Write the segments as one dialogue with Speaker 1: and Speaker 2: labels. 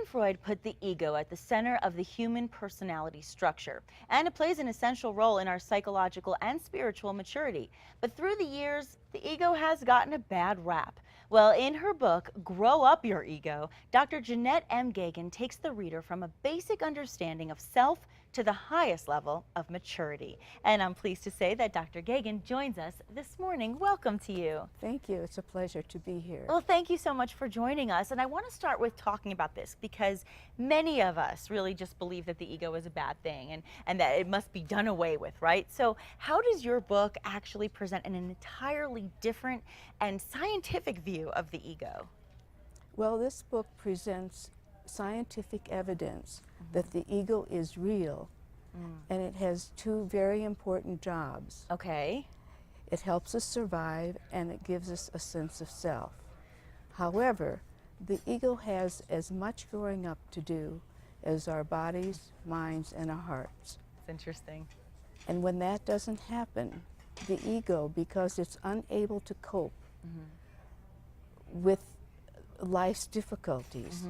Speaker 1: Sigmund Freud put the ego at the center of the human personality structure, and it plays an essential role in our psychological and spiritual maturity. But through the years, the ego has gotten a bad rap. Well, in her book, Grow Up Your Ego, Dr. Jeannette M. Gagan takes the reader from a basic understanding of self to the highest level of maturity. And I'm pleased to say that Dr. Gagan joins us this morning. Welcome to you.
Speaker 2: Thank you. It's a pleasure to be here.
Speaker 1: Well, thank you so much for joining us. And I want to start with talking about this because many of us really just believe that the ego is a bad thing and that it must be done away with, right? So how does your book actually present an entirely different and scientific view of the ego?
Speaker 2: Well, this book presents scientific evidence that the ego is real, and it has two very important jobs.
Speaker 1: Okay.
Speaker 2: It helps us survive, and it gives us a sense of self. However, the ego has as much growing up to do as our bodies, minds, and our hearts.
Speaker 1: It's interesting.
Speaker 2: And when that doesn't happen, the ego, because it's unable to cope with life's difficulties,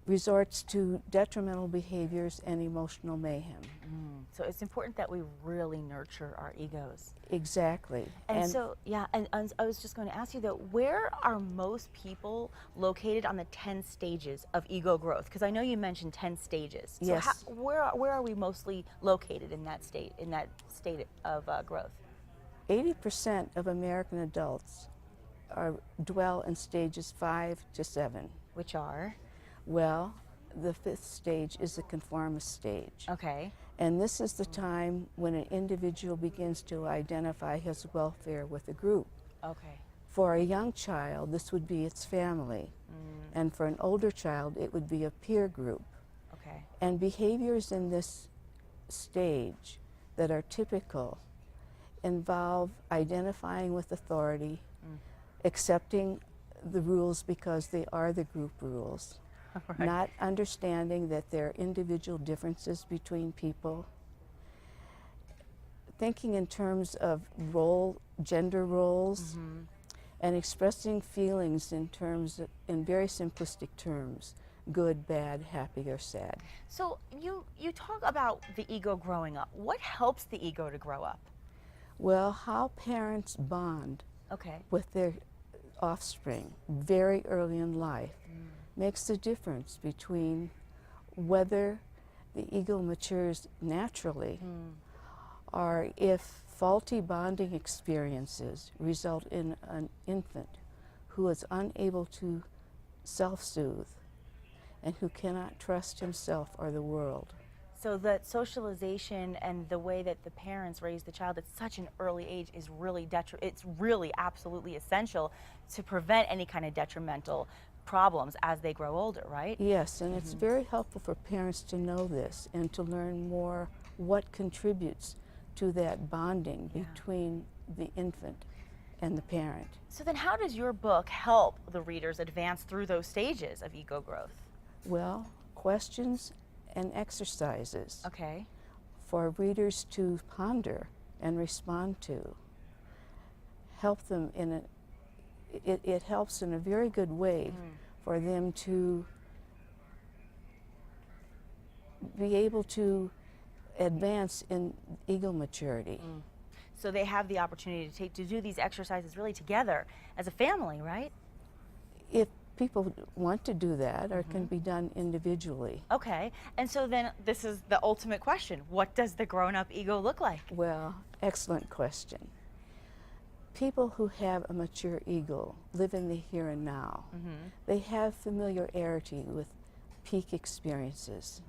Speaker 2: resorts to detrimental behaviors and emotional mayhem.
Speaker 1: So it's important that we really nurture our egos.
Speaker 2: Exactly.
Speaker 1: And so, yeah, and I was just going to ask you though, where are most people located on the 10 stages of ego growth? Because I know you mentioned 10 stages. So
Speaker 2: Yes.
Speaker 1: where are we mostly located in that state of growth?
Speaker 2: 80% of American adults dwell in stages 5 to 7.
Speaker 1: Which are?
Speaker 2: Well, the 5th stage is the conformist stage.
Speaker 1: Okay.
Speaker 2: And this is the time when an individual begins to identify his welfare with a group.
Speaker 1: Okay.
Speaker 2: For a young child, this would be its family. And for an older child, it would be a peer group.
Speaker 1: Okay.
Speaker 2: And behaviors in this stage that are typical involve identifying with authority, accepting the rules because they are the group rules,
Speaker 1: Right.
Speaker 2: not understanding that there are individual differences between people, thinking in terms of gender roles, and expressing feelings in very simplistic terms: good, bad, happy, or sad.
Speaker 1: So you talk about the ego growing up. What helps the ego to grow up?
Speaker 2: Well, how parents bond
Speaker 1: Okay.
Speaker 2: with their offspring very early in life makes the difference between whether the ego matures naturally or if faulty bonding experiences result in an infant who is unable to self-soothe and who cannot trust himself or the world.
Speaker 1: So that socialization and the way that the parents raise the child at such an early age is really it's really absolutely essential to prevent any kind of detrimental problems as they grow older, right?
Speaker 2: Yes, and it's very helpful for parents to know this and to learn more what contributes to that bonding between the infant and the parent.
Speaker 1: So then how does your book help the readers advance through those stages of ego growth?
Speaker 2: Well, questions and exercises
Speaker 1: Okay.
Speaker 2: for readers to ponder and respond to help them it helps in a very good way for them to be able to advance in ego maturity.
Speaker 1: So they have the opportunity to do these exercises really together as a family, right?
Speaker 2: If people want to do that, or it can be done individually.
Speaker 1: Okay. And so then this is the ultimate question. What does the grown-up ego look like?
Speaker 2: Well, excellent question. People who have a mature ego live in the here and now. They have familiarity with peak experiences.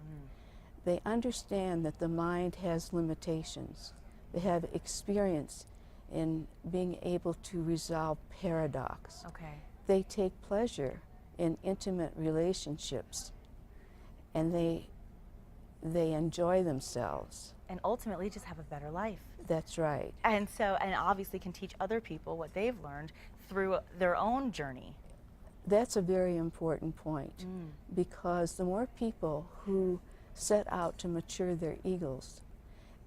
Speaker 2: They understand that the mind has limitations. They have experience in being able to resolve paradox.
Speaker 1: Okay.
Speaker 2: They take pleasure in intimate relationships, and they enjoy themselves.
Speaker 1: And ultimately just have a better life.
Speaker 2: That's right.
Speaker 1: And obviously can teach other people what they've learned through their own journey.
Speaker 2: That's a very important point, because the more people who set out to mature their egos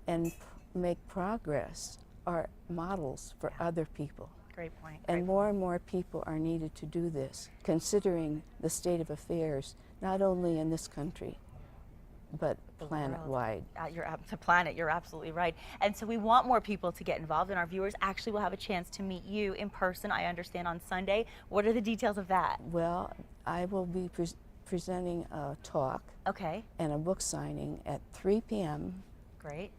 Speaker 2: and make progress are models for other people.
Speaker 1: Great point.
Speaker 2: And more and more people are needed to do this, considering the state of affairs, not only in this country, but planet-wide.
Speaker 1: To planet, you're absolutely right. And so we want more people to get involved, and our viewers actually will have a chance to meet you in person, I understand, on Sunday. What are the details of that?
Speaker 2: Well, I will be presenting a talk and a book signing at 3 p.m.
Speaker 1: Great.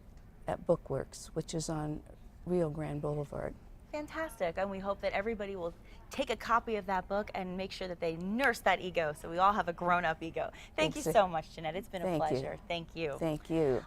Speaker 2: at Bookworks, which is on Rio Grande Boulevard.
Speaker 1: Fantastic, and we hope that everybody will take a copy of that book and make sure that they nurse that ego so we all have a grown-up ego. Thank you so much, Jeannette. It's been a pleasure. Thank you.
Speaker 2: Thank you.